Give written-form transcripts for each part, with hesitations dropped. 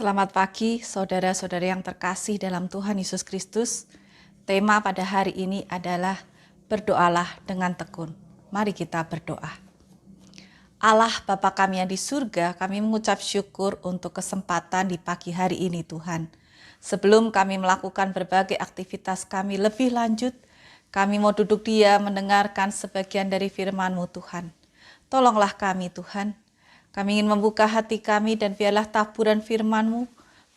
Selamat pagi, saudara-saudari yang terkasih dalam Tuhan Yesus Kristus. Tema pada hari ini adalah berdoalah dengan tekun. Mari kita berdoa. Allah Bapa kami yang di surga, kami mengucap syukur untuk kesempatan di pagi hari ini Tuhan. Sebelum kami melakukan berbagai aktivitas kami lebih lanjut, kami mau duduk diam mendengarkan sebagian dari firman-Mu Tuhan. Tolonglah kami Tuhan. Kami ingin membuka hati kami dan biarlah taburan firman-Mu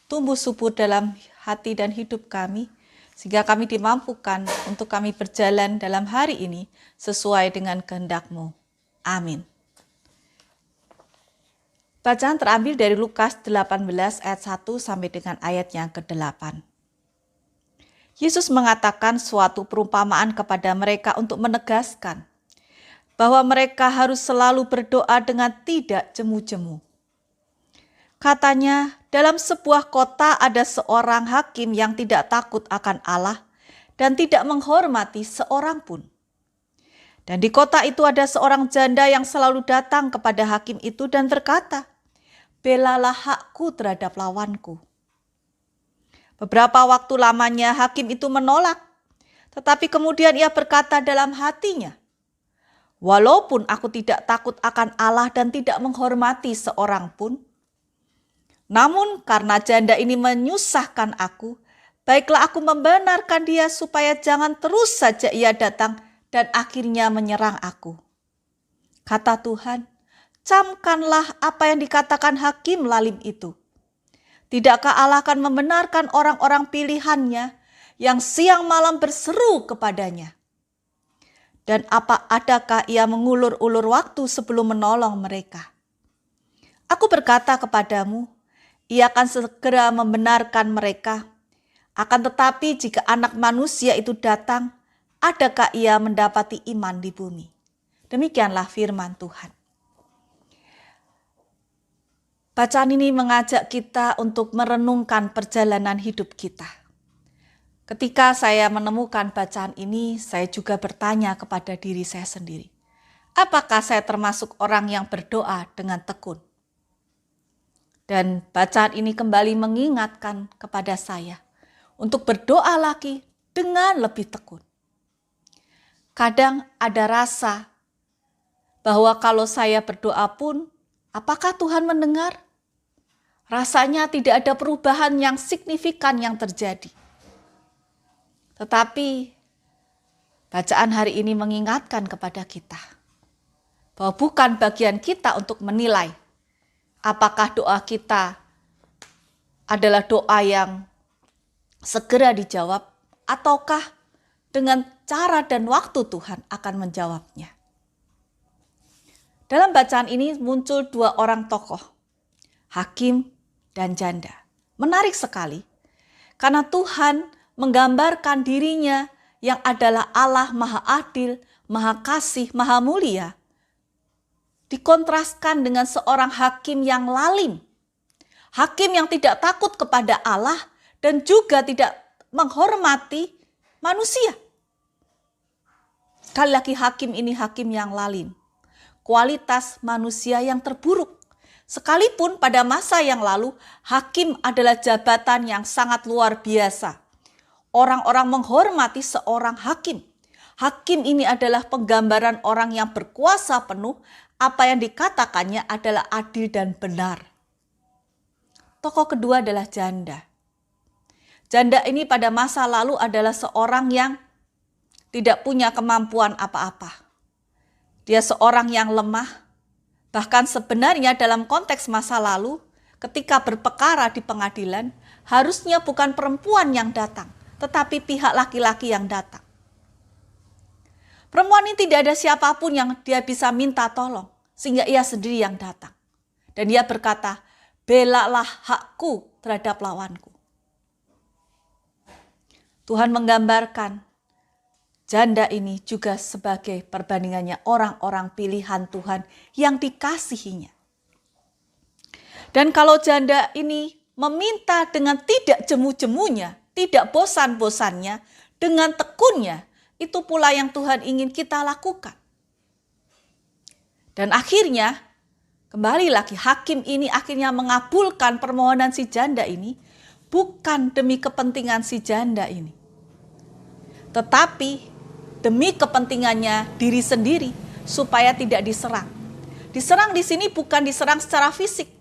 tumbuh subur dalam hati dan hidup kami, sehingga kami dimampukan untuk kami berjalan dalam hari ini sesuai dengan kehendak-Mu. Amin. Bacaan terambil dari Lukas 18 ayat 1 sampai dengan ayat yang ke-8. Yesus mengatakan suatu perumpamaan kepada mereka untuk menegaskan bahwa mereka harus selalu berdoa dengan tidak jemu-jemu. Katanya, dalam sebuah kota ada seorang hakim yang tidak takut akan Allah dan tidak menghormati seorang pun. Dan di kota itu ada seorang janda yang selalu datang kepada hakim itu dan berkata, "Belalah hakku terhadap lawanku." Beberapa waktu lamanya hakim itu menolak, tetapi kemudian ia berkata dalam hatinya, "Walaupun aku tidak takut akan Allah dan tidak menghormati seorang pun, namun karena janda ini menyusahkan aku, baiklah aku membenarkan dia supaya jangan terus saja ia datang dan akhirnya menyerang aku." Kata Tuhan, "Camkanlah apa yang dikatakan hakim lalim itu. Tidakkah Allah akan membenarkan orang-orang pilihannya yang siang malam berseru kepadanya? Dan adakah ia mengulur-ulur waktu sebelum menolong mereka? Aku berkata kepadamu, ia akan segera membenarkan mereka. Akan tetapi jika anak manusia itu datang, adakah ia mendapati iman di bumi?" Demikianlah firman Tuhan. Bacaan ini mengajak kita untuk merenungkan perjalanan hidup kita. Ketika saya menemukan bacaan ini, saya juga bertanya kepada diri saya sendiri. Apakah saya termasuk orang yang berdoa dengan tekun? Dan bacaan ini kembali mengingatkan kepada saya untuk berdoa lagi dengan lebih tekun. Kadang ada rasa bahwa kalau saya berdoa pun, apakah Tuhan mendengar? Rasanya tidak ada perubahan yang signifikan yang terjadi. Tetapi bacaan hari ini mengingatkan kepada kita bahwa bukan bagian kita untuk menilai apakah doa kita adalah doa yang segera dijawab ataukah dengan cara dan waktu Tuhan akan menjawabnya. Dalam bacaan ini muncul dua orang tokoh, hakim dan janda. Menarik sekali karena Tuhan menggambarkan dirinya yang adalah Allah Maha Adil, Maha Kasih, Maha Mulia, dikontraskan dengan seorang hakim yang lalim. Hakim yang tidak takut kepada Allah dan juga tidak menghormati manusia. Sekali lagi hakim ini hakim yang lalim. Kualitas manusia yang terburuk. Sekalipun pada masa yang lalu, hakim adalah jabatan yang sangat luar biasa. Orang-orang menghormati seorang hakim. Hakim ini adalah penggambaran orang yang berkuasa penuh. Apa yang dikatakannya adalah adil dan benar. Tokoh kedua adalah janda. Janda ini pada masa lalu adalah seorang yang tidak punya kemampuan apa-apa. Dia seorang yang lemah. Bahkan sebenarnya dalam konteks masa lalu, ketika berperkara di pengadilan, harusnya bukan perempuan yang datang, tetapi pihak laki-laki yang datang. Perempuan ini tidak ada siapapun yang dia bisa minta tolong, sehingga ia sendiri yang datang. Dan dia berkata, "Belalah hakku terhadap lawanku." Tuhan menggambarkan janda ini juga sebagai perbandingannya orang-orang pilihan Tuhan yang dikasihinya. Dan kalau janda ini meminta dengan tidak jemu-jemunya, tidak bosan-bosannya, dengan tekunnya, itu pula yang Tuhan ingin kita lakukan. Dan akhirnya Kembali lagi, hakim ini akhirnya mengabulkan permohonan si janda ini bukan demi kepentingan si janda ini, tetapi demi kepentingannya diri sendiri supaya tidak diserang. Diserang di sini bukan diserang secara fisik.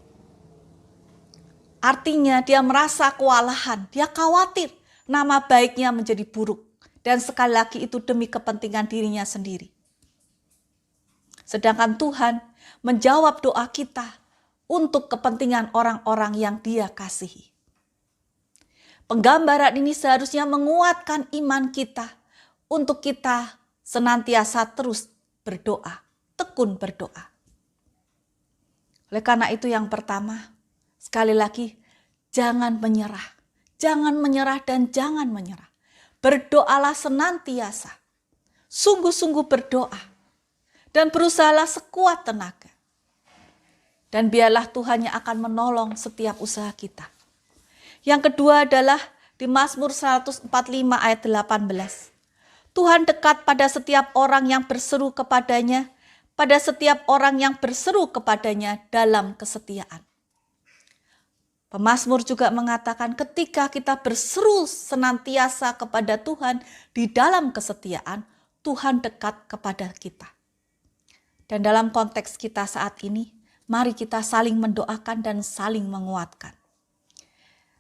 Artinya dia merasa kewalahan, dia khawatir nama baiknya menjadi buruk. Dan sekali lagi itu demi kepentingan dirinya sendiri. Sedangkan Tuhan menjawab doa kita untuk kepentingan orang-orang yang Dia kasihi. Penggambaran ini seharusnya menguatkan iman kita untuk kita senantiasa terus berdoa, tekun berdoa. Oleh karena itu yang pertama, sekali lagi, jangan menyerah. Jangan menyerah dan jangan menyerah. Berdoalah senantiasa. Sungguh-sungguh berdoa. Dan berusahalah sekuat tenaga. Dan biarlah Tuhan yang akan menolong setiap usaha kita. Yang kedua adalah di Mazmur 145 ayat 18. Tuhan dekat pada setiap orang yang berseru kepadanya, pada setiap orang yang berseru kepadanya dalam kesetiaan. Pemazmur juga mengatakan ketika kita berseru senantiasa kepada Tuhan di dalam kesetiaan, Tuhan dekat kepada kita. Dan dalam konteks kita saat ini, mari kita saling mendoakan dan saling menguatkan.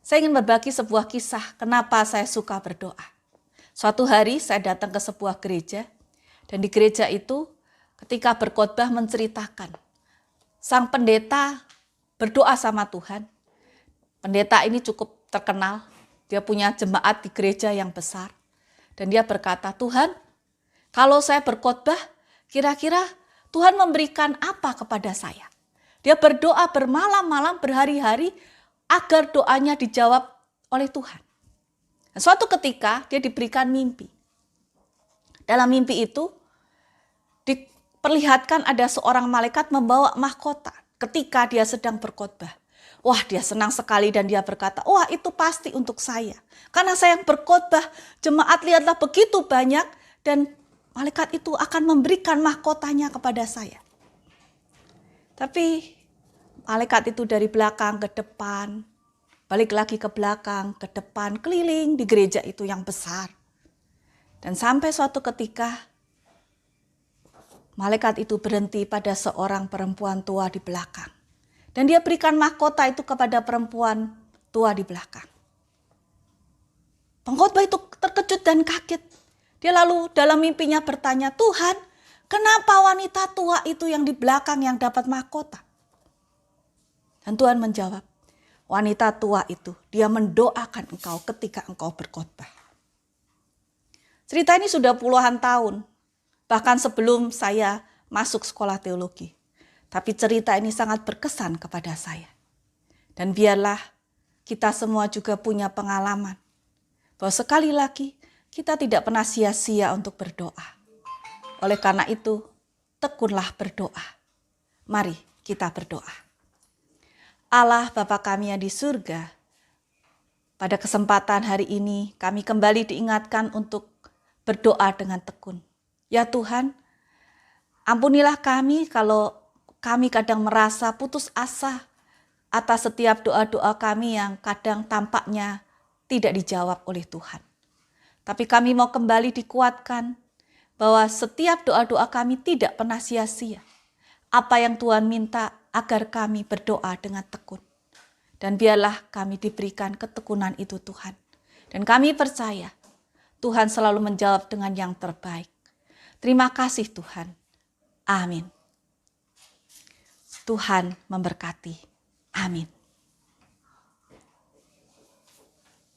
Saya ingin berbagi sebuah kisah kenapa saya suka berdoa. Suatu hari saya datang ke sebuah gereja, dan di gereja itu ketika berkhotbah menceritakan, sang pendeta berdoa sama Tuhan. Pendeta ini cukup terkenal, dia punya jemaat di gereja yang besar. Dan dia berkata, Tuhan, kalau saya berkhotbah, kira-kira Tuhan memberikan apa kepada saya? Dia berdoa bermalam-malam, berhari-hari, agar doanya dijawab oleh Tuhan. Dan suatu ketika dia diberikan mimpi. Dalam mimpi itu diperlihatkan ada seorang malaikat membawa mahkota ketika dia sedang berkhotbah. Wah, dia senang sekali dan dia berkata, wah itu pasti untuk saya. Karena saya yang berkhotbah, jemaat lihatlah begitu banyak dan malaikat itu akan memberikan mahkotanya kepada saya. Tapi malaikat itu dari belakang ke depan, balik lagi ke belakang, ke depan, keliling di gereja itu yang besar. Dan sampai suatu ketika, malaikat itu berhenti pada seorang perempuan tua di belakang. Dan dia berikan mahkota itu kepada perempuan tua di belakang. Pengkhotbah itu terkejut dan kaget. Dia lalu dalam mimpinya bertanya, Tuhan, kenapa wanita tua itu yang di belakang yang dapat mahkota? Dan Tuhan menjawab, wanita tua itu, dia mendoakan engkau ketika engkau berkhotbah. Cerita ini sudah puluhan tahun, bahkan sebelum saya masuk sekolah teologi. Tapi cerita ini sangat berkesan kepada saya. Dan biarlah kita semua juga punya pengalaman, bahwa sekali lagi kita tidak pernah sia-sia untuk berdoa. Oleh karena itu, tekunlah berdoa. Mari kita berdoa. Allah Bapa kami yang di surga, pada kesempatan hari ini kami kembali diingatkan untuk berdoa dengan tekun. Ya Tuhan, ampunilah kami kalau kami kadang merasa putus asa atas setiap doa-doa kami yang kadang tampaknya tidak dijawab oleh Tuhan. Tapi kami mau kembali dikuatkan bahwa setiap doa-doa kami tidak pernah sia-sia. Apa yang Tuhan minta agar kami berdoa dengan tekun. Dan biarlah kami diberikan ketekunan itu Tuhan. Dan kami percaya Tuhan selalu menjawab dengan yang terbaik. Terima kasih Tuhan. Amin. Tuhan memberkati. Amin.